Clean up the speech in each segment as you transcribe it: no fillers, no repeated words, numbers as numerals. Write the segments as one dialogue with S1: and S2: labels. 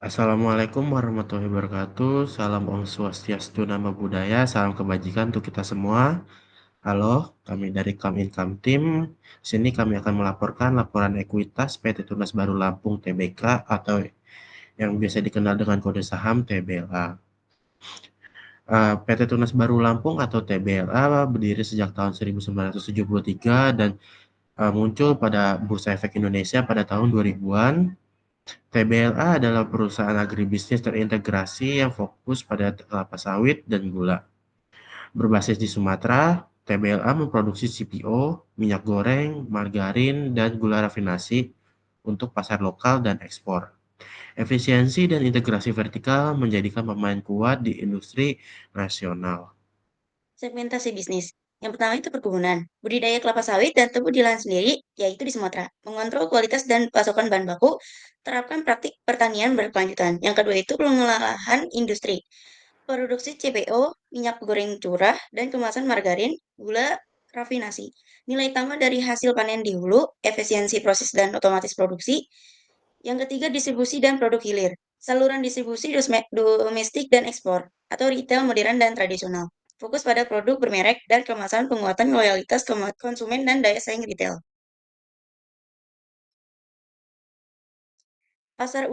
S1: Assalamualaikum warahmatullahi wabarakatuh. Salam Om Swastiastu, Namo Buddhaya, salam kebajikan untuk kita semua. Halo, kami dari Come Income Team. Sini kami akan melaporkan laporan ekuitas PT Tunas Baru Lampung Tbk atau yang biasa dikenal dengan kode saham TBLA. PT Tunas Baru Lampung atau TBLA berdiri sejak tahun 1973 dan muncul pada Bursa Efek Indonesia pada tahun 2000-an. TBLA adalah perusahaan agribisnis terintegrasi yang fokus pada kelapa sawit dan gula. Berbasis di Sumatera, TBLA memproduksi CPO, minyak goreng, margarin, dan gula rafinasi untuk pasar lokal dan ekspor. Efisiensi dan integrasi vertikal menjadikan pemain kuat di industri nasional.
S2: Segmentasi bisnis. Yang pertama itu perkebunan. Budidaya kelapa sawit dan tebu di lahan sendiri, yaitu di Sumatera. Mengontrol kualitas dan pasokan bahan baku, terapkan praktik pertanian berkelanjutan. Yang kedua itu pengolahan industri. Produksi CPO, minyak goreng curah, dan kemasan margarin, gula, rafinasi. Nilai tambah dari hasil panen di hulu, efisiensi proses dan otomatis produksi. Yang ketiga, distribusi dan produk hilir. Saluran distribusi domestik dan ekspor, atau retail modern dan tradisional. Fokus pada produk bermerek dan kemasan penguatan loyalitas konsumen dan daya saing retail. Pasar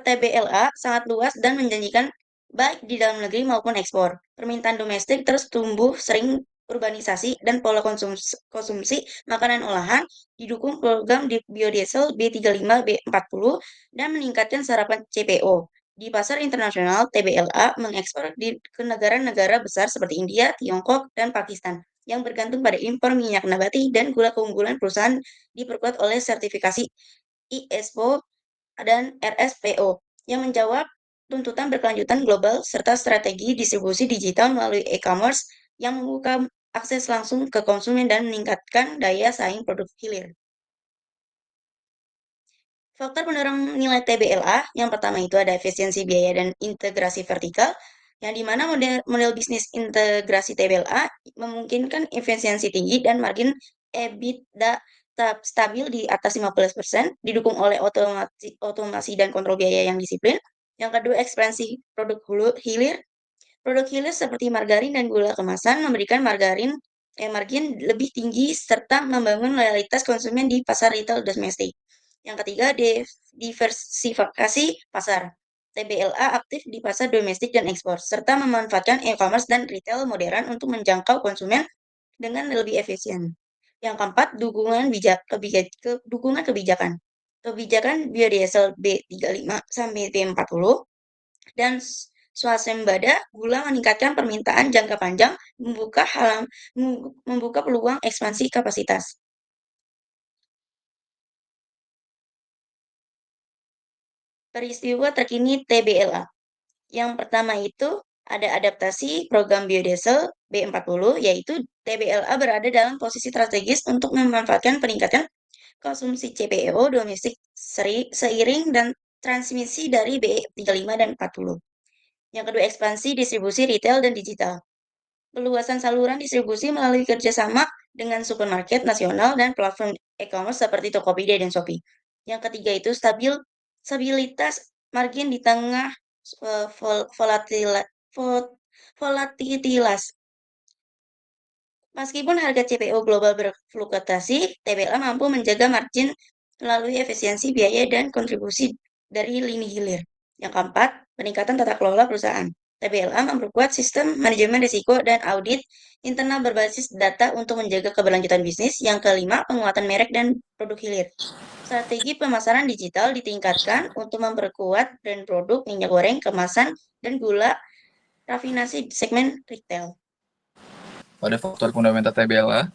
S2: TBLA sangat luas dan menjanjikan baik di dalam negeri maupun ekspor. Permintaan domestik terus tumbuh sering urbanisasi dan pola konsumsi makanan olahan didukung program di biodiesel B35 B40 dan meningkatkan sarapan CPO. Di pasar internasional, TBLA mengekspor ke negara-negara besar seperti India, Tiongkok, dan Pakistan yang bergantung pada impor minyak nabati dan gula. Keunggulan perusahaan diperkuat oleh sertifikasi ISO dan RSPO yang menjawab tuntutan berkelanjutan global serta strategi distribusi digital melalui e-commerce yang membuka akses langsung ke konsumen dan meningkatkan daya saing produk hilir. Faktor pendorong nilai TBLA yang pertama itu ada efisiensi biaya dan integrasi vertikal, yang dimana model bisnis integrasi TBLA memungkinkan efisiensi tinggi dan margin EBITDA stabil di atas 15%, didukung oleh otomasi dan kontrol biaya yang disiplin. Yang kedua, ekspansi produk hulu hilir. Produk hilir seperti margarin dan gula kemasan memberikan margin lebih tinggi serta membangun loyalitas konsumen di pasar retail domestik. Yang ketiga, diversifikasi pasar. TBLA aktif di pasar domestik dan ekspor, serta memanfaatkan e-commerce dan retail modern untuk menjangkau konsumen dengan lebih efisien. Yang keempat, dukungan kebijakan. Kebijakan biodiesel B35 sampai B40 dan swasembada gula meningkatkan permintaan jangka panjang, membuka peluang ekspansi kapasitas. Peristiwa terkini TBLA. Yang pertama itu ada adaptasi program biodiesel B40, yaitu TBLA berada dalam posisi strategis untuk memanfaatkan peningkatan konsumsi CPO domestik seiring dan transmisi dari B35 dan 40. Yang kedua, ekspansi distribusi retail dan digital. Peluasan saluran distribusi melalui kerjasama dengan supermarket nasional dan platform e-commerce seperti Tokopedia dan Shopee. Yang ketiga itu stabilitas margin di tengah volatilitas. Meskipun harga CPO global berfluktuasi, TBLA mampu menjaga margin melalui efisiensi biaya dan kontribusi dari lini hilir. Yang keempat, peningkatan tata kelola perusahaan. TBLA memperkuat sistem manajemen risiko dan audit internal berbasis data untuk menjaga keberlanjutan bisnis. Yang kelima, penguatan merek dan produk hilir. Strategi pemasaran digital ditingkatkan untuk memperkuat brand produk minyak goreng, kemasan, dan gula rafinasi di segmen retail.
S3: Pada faktor fundamental TBLA,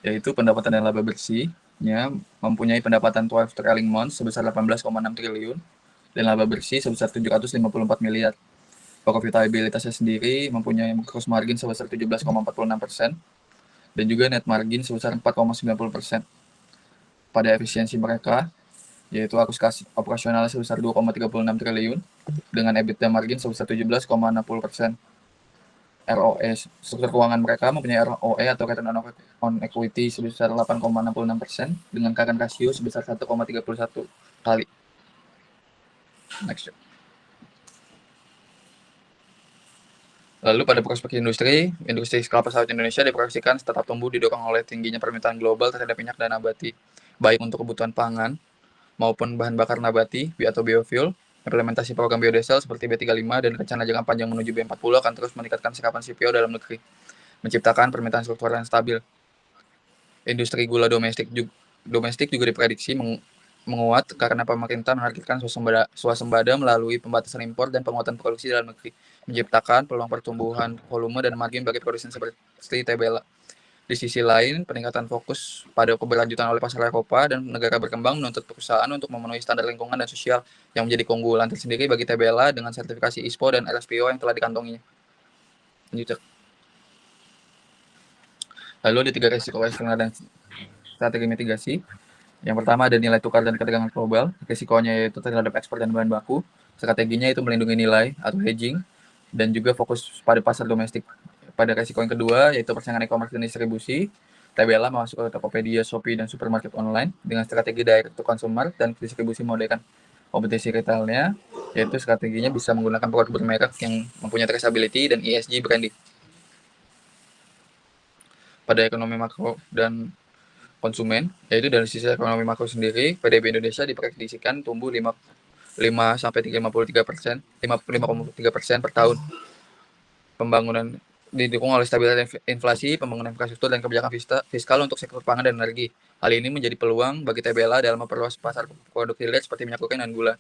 S3: yaitu pendapatan dan laba bersihnya mempunyai pendapatan 12 trailing months sebesar 18,6 triliun dan laba bersih sebesar 754 miliar. Profitabilitasnya sendiri mempunyai gross margin sebesar 17,46% dan juga net margin sebesar 4,90%. Pada efisiensi mereka, yaitu arus kas operasional sebesar 2,36 triliun dengan EBITDA margin sebesar 17,60%. ROE, struktur keuangan mereka mempunyai ROE atau return on equity sebesar 8,66% dengan current ratio sebesar 1,31 kali. Next. Lalu pada prospek industri kelapa sawit Indonesia diproyeksikan tetap tumbuh didorong oleh tingginya permintaan global terhadap minyak dan nabati, baik untuk kebutuhan pangan maupun bahan bakar nabati atau biofuel. Implementasi program biodiesel seperti B35 dan rencana jangka panjang menuju B40 akan terus meningkatkan serapan CPO dalam negeri, menciptakan permintaan struktural yang stabil. Industri gula domestik juga diprediksi menguat karena pemerintah menargetkan swasembada melalui pembatasan impor dan penguatan produksi dalam negeri, menciptakan peluang pertumbuhan volume dan margin bagi produsen seperti TBLA. Di sisi lain, peningkatan fokus pada keberlanjutan oleh pasar Eropa dan negara berkembang menuntut perusahaan untuk memenuhi standar lingkungan dan sosial yang menjadi keunggulan tersendiri bagi TBLA dengan sertifikasi ISPO dan RSPO yang telah dikantonginya. Lanjut. Lalu ada 3 risiko eksternal dan strategi mitigasi. Yang pertama ada nilai tukar dan ketegangan global. Risikonya yaitu terhadap ekspor dan bahan baku. Strateginya itu melindungi nilai atau hedging dan juga fokus pada pasar domestik. Pada risiko yang kedua yaitu persaingan e-commerce dan distribusi. TBLA masuk ke Tokopedia, Shopee, dan supermarket online dengan strategi direct to consumer dan distribusi modern. Kompetisi retailnya yaitu strateginya bisa menggunakan produk bermerek yang mempunyai traceability dan ESG branding. Pada ekonomi makro dan konsumen, yaitu dari sisi ekonomi makro sendiri, PDB Indonesia diprediksikan tumbuh 5-53% per tahun. Pembangunan didukung oleh stabilitas inflasi, pembangunan infrastruktur, dan kebijakan fiskal untuk sektor pangan dan energi. Hal ini menjadi peluang bagi TBLA dalam memperluas pasar produk hilir seperti minyak goreng dan gula.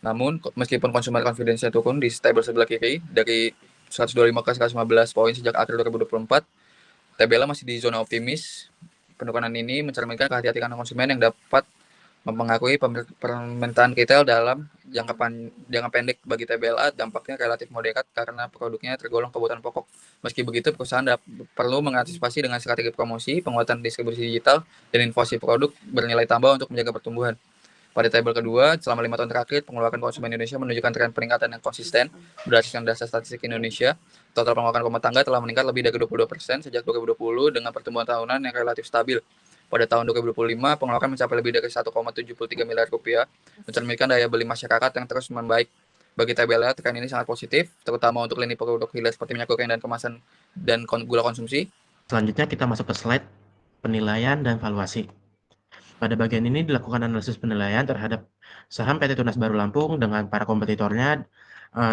S3: Namun, meskipun consumer confidence-nya turun di table sebelah kiri dari 125 ke 115 poin sejak April 2024, TBLA masih di zona optimis. Penurunan ini mencerminkan kehati-hatian konsumen yang dapat mempengaruhi permintaan retail dalam jangka pendek. Bagi TBLA, dampaknya relatif moderat karena produknya tergolong kebutuhan pokok. Meski begitu, perusahaan perlu mengantisipasi dengan strategi promosi, penguatan distribusi digital, dan inovasi produk bernilai tambah untuk menjaga pertumbuhan. Pada tabel kedua, selama 5 tahun terakhir, pengeluaran konsumen Indonesia menunjukkan tren peningkatan yang konsisten. Berdasarkan data statistik Indonesia, total pengeluaran rumah tangga telah meningkat lebih dari 22% sejak 2020 dengan pertumbuhan tahunan yang relatif stabil. Pada tahun 2025, pengeluaran mencapai lebih dari 1,73 miliar rupiah, mencerminkan daya beli masyarakat yang terus membaik. Bagi TBLA, tren ini sangat positif, terutama untuk lini produk hilir seperti minyak goreng dan kemasan dan gula konsumsi.
S1: Selanjutnya kita masuk ke slide penilaian dan valuasi. Pada bagian ini dilakukan analisis penilaian terhadap saham PT Tunas Baru Lampung dengan para kompetitornya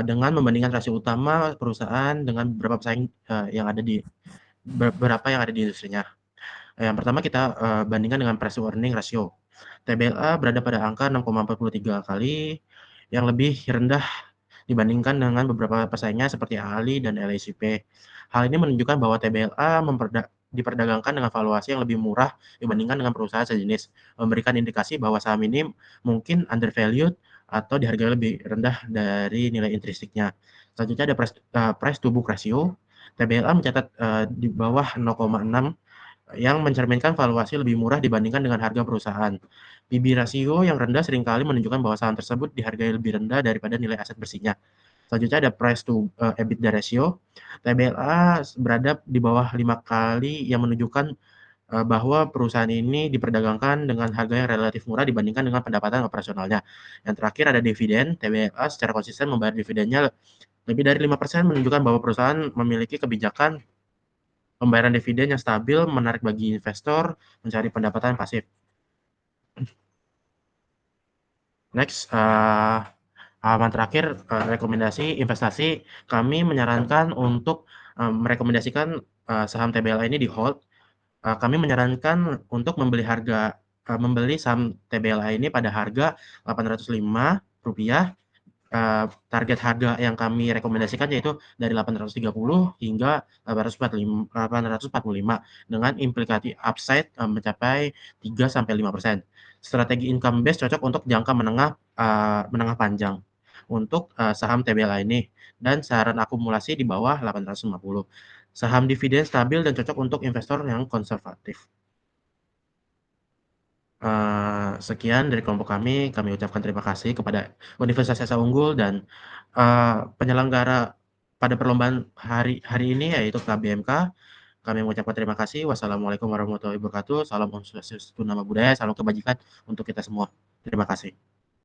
S1: dengan membandingkan rasio utama perusahaan dengan beberapa pesaing yang ada di industrinya. Yang pertama kita bandingkan dengan price to earning ratio. TBLA berada pada angka 6,43 kali yang lebih rendah dibandingkan dengan beberapa pesaingnya seperti Ali dan LSIP. Hal ini menunjukkan bahwa TBLA diperdagangkan dengan valuasi yang lebih murah dibandingkan dengan perusahaan sejenis, memberikan indikasi bahwa saham ini mungkin undervalued atau dihargai lebih rendah dari nilai intrinsiknya. Selanjutnya ada price to book ratio. TBLA mencatat di bawah 0,6 yang mencerminkan valuasi lebih murah dibandingkan dengan harga perusahaan. PB rasio yang rendah seringkali menunjukkan bahwa saham tersebut dihargai lebih rendah daripada nilai aset bersihnya. Selanjutnya ada price to EBITDA ratio. TBLA berada di bawah 5 kali yang menunjukkan bahwa perusahaan ini diperdagangkan dengan harga yang relatif murah dibandingkan dengan pendapatan operasionalnya. Yang terakhir ada dividen. TBLA secara konsisten membayar dividennya lebih dari 5% menunjukkan bahwa perusahaan memiliki kebijakan pembayaran dividen yang stabil, menarik bagi investor mencari pendapatan pasif. Next, halaman terakhir, rekomendasi investasi. Kami menyarankan untuk merekomendasikan saham TBLA ini di hold. Kami menyarankan untuk membeli saham TBLA ini pada harga Rp805. Target harga yang kami rekomendasikan yaitu dari 830 hingga 845 dengan implikasi upside mencapai 3-5%. Strategi income base cocok untuk jangka menengah panjang untuk saham TBLA ini dan saran akumulasi di bawah 850. Saham dividen stabil dan cocok untuk investor yang konservatif. Sekian dari kelompok kami ucapkan terima kasih kepada Universitas Esa Unggul dan penyelenggara pada perlombaan hari ini yaitu KBMK. Kami mengucapkan terima kasih. Wassalamualaikum warahmatullahi wabarakatuh. Salam Om Swastiastu, Namo Buddhaya, salam kebajikan untuk kita semua. Terima kasih.